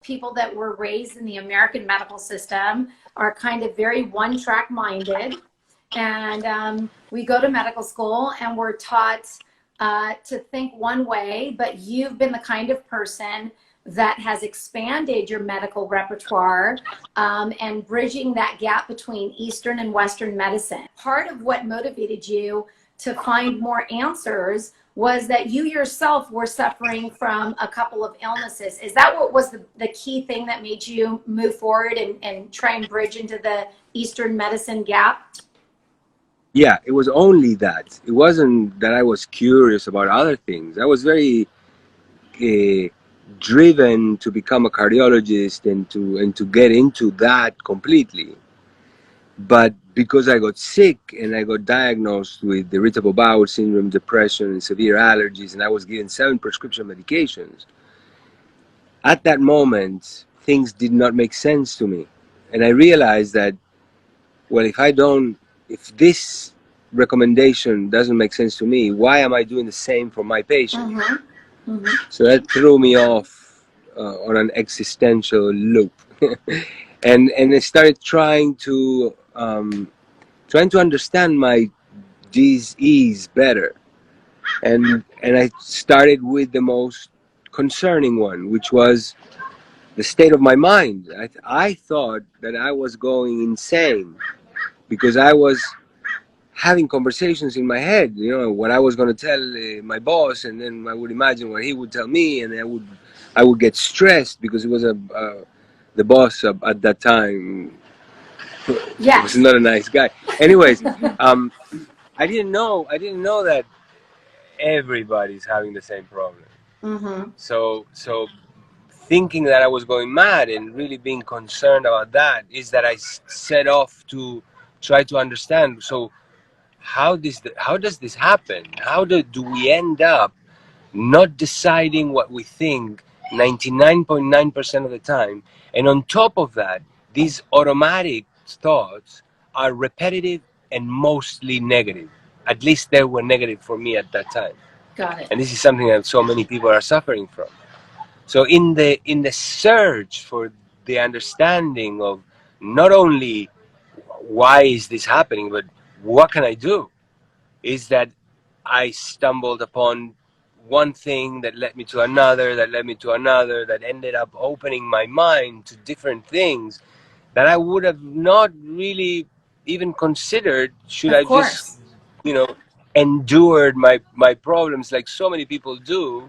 people that were raised in the American medical system are kind of very one-track minded. And we go to medical school and we're taught to think one way, but you've been the kind of person that has expanded your medical repertoire and bridging that gap between Eastern and Western medicine. Part of what motivated you to find more answers was that you yourself were suffering from a couple of illnesses. Is that what was the key thing that made you move forward and try and bridge into the Eastern medicine gap? Yeah, it was only that. It wasn't that I was curious about other things. I was very driven to become a cardiologist and to get into that completely. But because I got sick and I got diagnosed with irritable bowel syndrome, depression, and severe allergies, and I was given 7 prescription medications, at that moment, things did not make sense to me. And I realized that, well, if this recommendation doesn't make sense to me, why am I doing the same for my patient? Mm-hmm. Mm-hmm. So that threw me off on an existential loop. and I started trying to understand my disease better. And I started with the most concerning one, which was the state of my mind. I thought that I was going insane because I was having conversations in my head, what I was going to tell my boss, and then I would imagine what he would tell me, and I would get stressed because it was the boss at that time. Yes. Was not a nice guy. Anyways, I didn't know that everybody's having the same problem. Mm-hmm. So thinking that I was going mad and really being concerned about that is that I set off to try to understand. So how does this happen? How do we end up not deciding what we think 99.9% of the time? And on top of that, these automatic thoughts are repetitive and mostly negative. At least they were negative for me at that time. Got it. And this is something that so many people are suffering from. So in the search for the understanding of not only why is this happening, but what can I do, is that I stumbled upon one thing that led me to another, that ended up opening my mind to different things that I would have not really even considered should I just, endured my problems like so many people do.